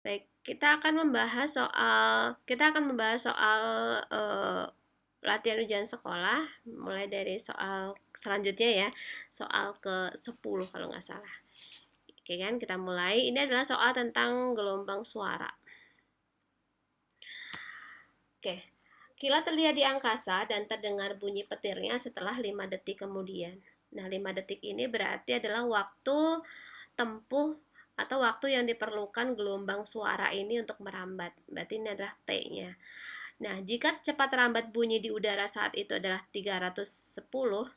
Baik, kita akan membahas soal latihan ujian sekolah mulai dari soal selanjutnya ya, soal ke-10 kalau nggak salah. Oke kan, kita mulai. Ini adalah soal tentang gelombang suara. Oke. Kilat terlihat di angkasa dan terdengar bunyi petirnya setelah 5 detik kemudian. Nah, 5 detik ini berarti adalah waktu tempuh atau waktu yang diperlukan gelombang suara ini untuk merambat. Berarti ini adalah T-nya. Nah, jika cepat rambat bunyi di udara saat itu adalah 310,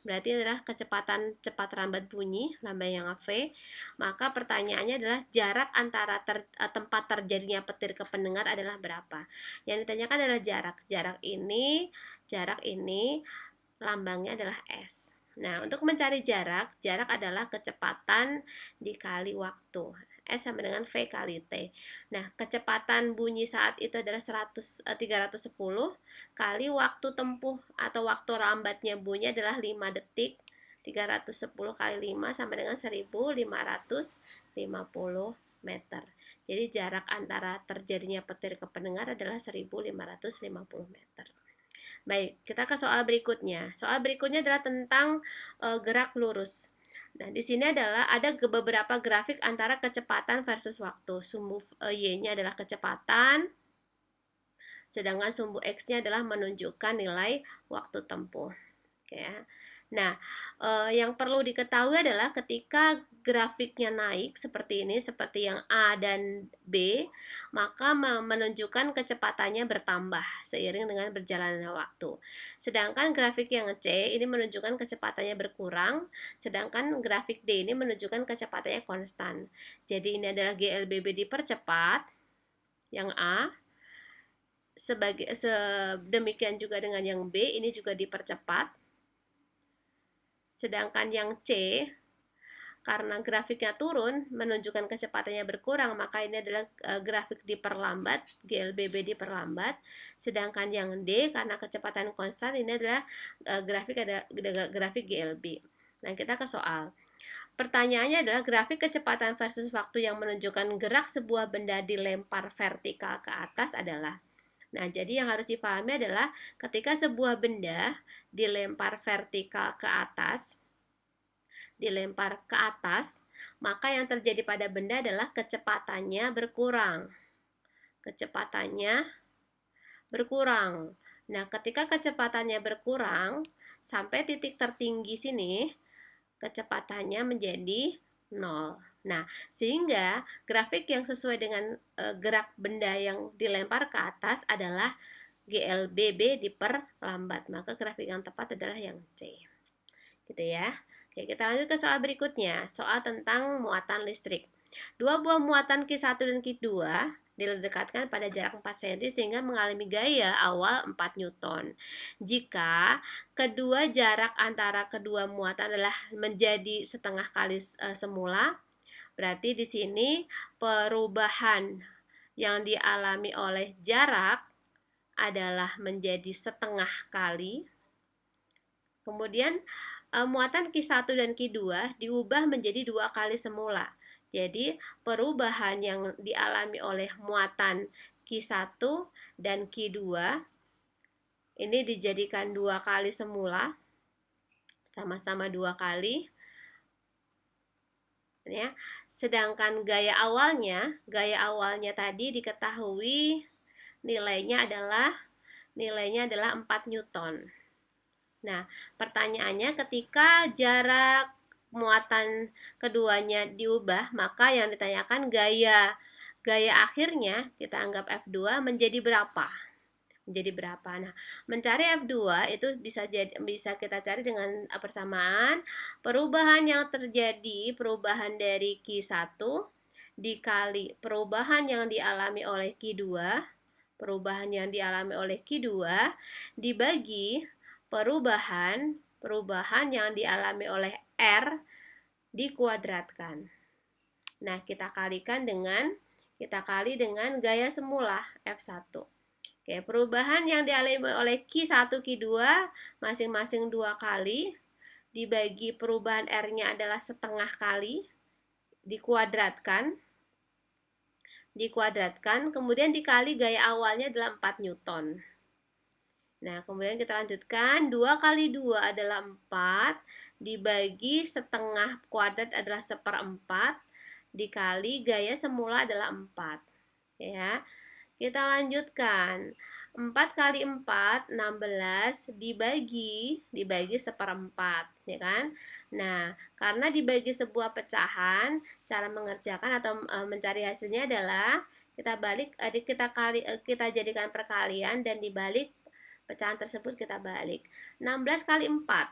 berarti adalah kecepatan cepat rambat bunyi, lambang yang V. Maka pertanyaannya adalah jarak antara tempat terjadinya petir ke pendengar adalah berapa? Yang ditanyakan adalah jarak. Jarak ini lambangnya adalah S. Nah, untuk mencari jarak adalah kecepatan dikali waktu. S sama dengan V kali T. Nah, kecepatan bunyi saat itu adalah 310 kali waktu tempuh atau waktu rambatnya bunyi adalah 5 detik. 310 kali 5 sama dengan 1550 meter. Jadi jarak antara terjadinya petir ke pendengar adalah 1550 meter. Baik, kita ke soal berikutnya. Soal berikutnya adalah tentang gerak lurus. Nah, di sini adalah ada beberapa grafik antara kecepatan versus waktu. Sumbu Y-nya adalah kecepatan, sedangkan sumbu X-nya adalah menunjukkan nilai waktu tempuh. Oke ya. Nah, yang perlu diketahui adalah ketika grafiknya naik seperti ini, seperti yang A dan B, maka menunjukkan kecepatannya bertambah seiring dengan berjalannya waktu. Sedangkan grafik yang C ini menunjukkan kecepatannya berkurang, sedangkan grafik D ini menunjukkan kecepatannya konstan. Jadi ini adalah GLBB dipercepat, yang A, demikian juga dengan yang B, ini juga dipercepat. Sedangkan yang C, karena grafiknya turun menunjukkan kecepatannya berkurang, maka ini adalah grafik diperlambat, GLBB diperlambat. Sedangkan yang D, karena kecepatan konstan, ini adalah grafik GLB. Nah, kita ke soal. Pertanyaannya adalah grafik kecepatan versus waktu yang menunjukkan gerak sebuah benda dilempar vertikal ke atas adalah. Nah, jadi yang harus dipahami adalah ketika sebuah benda dilempar vertikal ke atas, maka yang terjadi pada benda adalah kecepatannya berkurang. Nah, ketika kecepatannya berkurang sampai titik tertinggi sini, kecepatannya menjadi 0. Nah, sehingga grafik yang sesuai dengan gerak benda yang dilempar ke atas adalah GLBB diperlambat. Maka grafik yang tepat adalah yang C. Gitu ya. Oke, kita lanjut ke soal berikutnya. Soal tentang muatan listrik. Dua buah muatan Q1 dan Q2 diledekatkan pada jarak 4 cm sehingga mengalami gaya awal 4 Newton. Jika kedua jarak antara kedua muatan adalah menjadi setengah kali semula, berarti di sini perubahan yang dialami oleh jarak adalah menjadi setengah kali. Kemudian muatan Q1 dan Q2 diubah menjadi 2 kali semula. Jadi perubahan yang dialami oleh muatan Q1 dan Q2 ini dijadikan 2 kali semula, sama-sama 2 kali. Ya. Sedangkan gaya awalnya tadi diketahui nilainya adalah 4 Newton. Nah, pertanyaannya ketika jarak muatan keduanya diubah, maka yang ditanyakan gaya akhirnya kita anggap F2 menjadi berapa? Nah, mencari F2 itu bisa kita cari dengan persamaan perubahan yang terjadi, perubahan dari Q1 dikali perubahan yang dialami oleh Q2 dibagi perubahan yang dialami oleh R dikuadratkan. Nah, kita kali dengan gaya semula F1. Oke, perubahan yang dialami oleh Q1, Q2 masing-masing 2 kali dibagi perubahan R-nya adalah setengah kali dikuadratkan. dikuadratkan, kemudian dikali gaya awalnya adalah 4 Newton. Nah, kemudian kita lanjutkan, 2 kali 2 adalah 4, dibagi setengah kuadrat adalah 1/4, dikali gaya semula adalah 4. Ya, kita lanjutkan. 4 kali 4, 16, dibagi 1/4, ya kan? Nah, karena dibagi sebuah pecahan, cara mengerjakan atau mencari hasilnya adalah kita jadikan perkalian dan dibalik pecahan tersebut kita balik. 16 kali 4.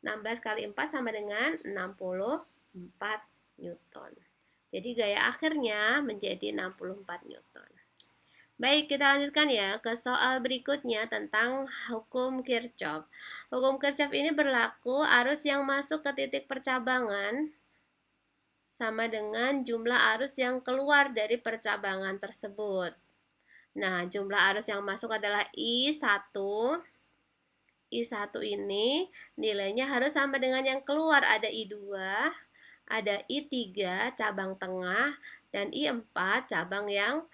16 kali 4 sama dengan 64 Newton. Jadi gaya akhirnya menjadi 64 Newton. Baik, kita lanjutkan ya ke soal berikutnya tentang hukum Kirchhoff. Hukum Kirchhoff ini berlaku arus yang masuk ke titik percabangan sama dengan jumlah arus yang keluar dari percabangan tersebut. Nah, jumlah arus yang masuk adalah I1. I1 ini nilainya harus sama dengan yang keluar, ada I2, ada I3 cabang tengah, dan I4 cabang yang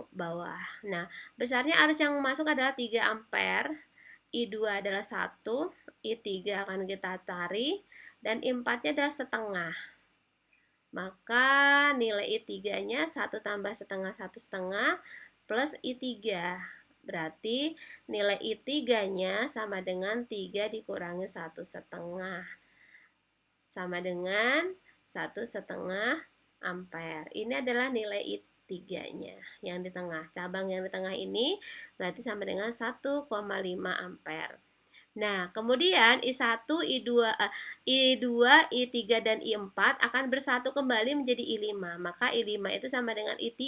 bawah. Nah, besarnya arus yang masuk adalah 3 ampere, I2 adalah 1, I3 akan kita cari, dan I4-nya adalah setengah. Maka nilai I3-nya 1 tambah setengah, 1 setengah, plus I3. Berarti nilai I3-nya sama dengan 3 dikurangi 1 setengah. Sama dengan 1 setengah ampere. Ini adalah nilai I3-nya yang di tengah. Cabang yang di tengah ini berarti sama dengan 1,5 ampere. Nah, kemudian I1, I2, I3, dan I4 akan bersatu kembali menjadi I5. Maka I5 itu sama dengan I3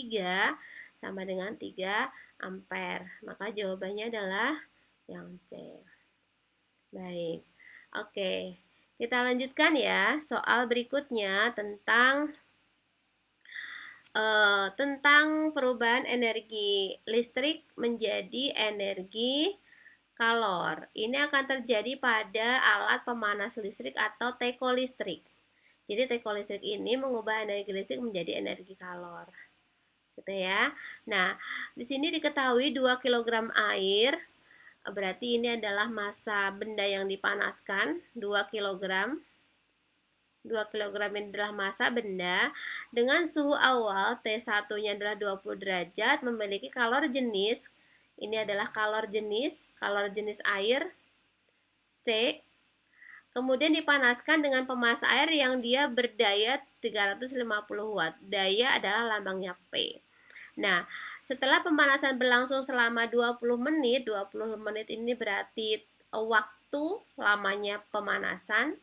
sama dengan 3 ampere. Maka jawabannya adalah yang C. Baik. Oke. Kita lanjutkan ya, soal berikutnya tentang perubahan energi listrik menjadi energi kalor. Ini akan terjadi pada alat pemanas listrik atau teko listrik. Jadi teko listrik ini mengubah energi listrik menjadi energi kalor. Gitu ya. Nah, di sini diketahui 2 kg air, berarti ini adalah massa benda yang dipanaskan, 2 kg. 2 kg ini adalah massa benda dengan suhu awal T1-nya adalah 20 derajat, memiliki kalor jenis, ini adalah kalor jenis air C. Kemudian dipanaskan dengan pemanas air yang dia berdaya 350 watt. Daya adalah lambangnya P. Nah, setelah pemanasan berlangsung selama 20 menit, 20 menit ini berarti waktu lamanya pemanasan,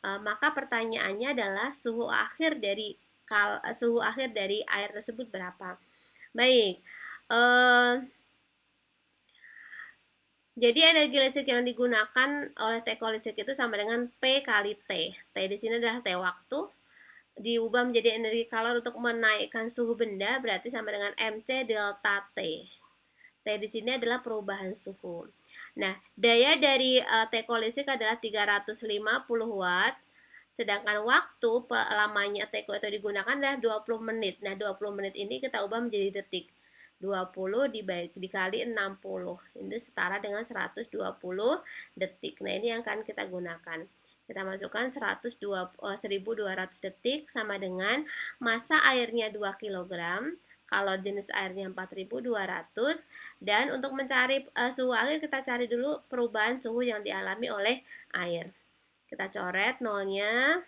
maka pertanyaannya adalah suhu akhir dari air tersebut berapa? Baik. Jadi energi listrik yang digunakan oleh teko listrik itu sama dengan P kali T. T di sini adalah T waktu, diubah menjadi energi kalor untuk menaikkan suhu benda, berarti sama dengan MC delta T. T di sini adalah perubahan suhu. Nah, daya dari teko listrik adalah 350 watt, sedangkan waktu lamanya teko itu digunakan adalah 20 menit. Nah, 20 menit ini kita ubah menjadi detik. 20 dikali 60. Ini setara dengan 120 detik. Nah, ini yang akan kita gunakan. Kita masukkan 1200 detik sama dengan massa airnya 2 kg. Kalau jenis airnya 4200, dan untuk mencari suhu akhir kita cari dulu perubahan suhu yang dialami oleh air. Kita coret nolnya,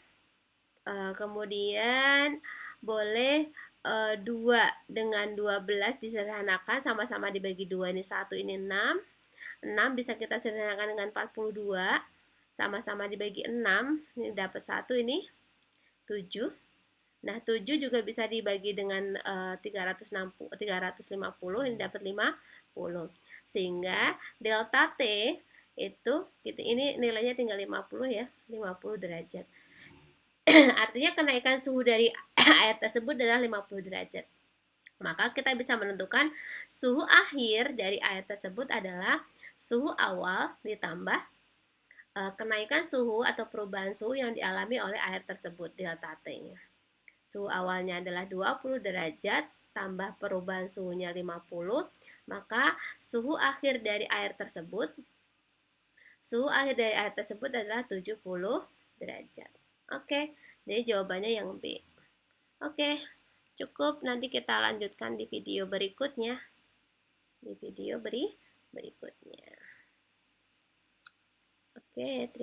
kemudian boleh 2 dengan 12 disederhanakan, sama-sama dibagi 2, ini 1, ini 6. 6 bisa kita sederhanakan dengan 42, sama-sama dibagi 6, ini dapat 1, ini 7. Nah, 7 juga bisa dibagi dengan 350, ini dapat 50. Sehingga delta T itu ini nilainya tinggal 50 ya, 50 derajat. Artinya kenaikan suhu dari air tersebut adalah 50 derajat. Maka kita bisa menentukan suhu akhir dari air tersebut adalah suhu awal ditambah kenaikan suhu atau perubahan suhu yang dialami oleh air tersebut, delta T-nya. suhu awalnya adalah 20 derajat, tambah perubahan suhunya 50, maka suhu akhir dari air tersebut adalah 70 derajat. Oke, jadi jawabannya yang B. Oke, cukup. Nanti kita lanjutkan di video berikutnya. Berikutnya. Oke, terima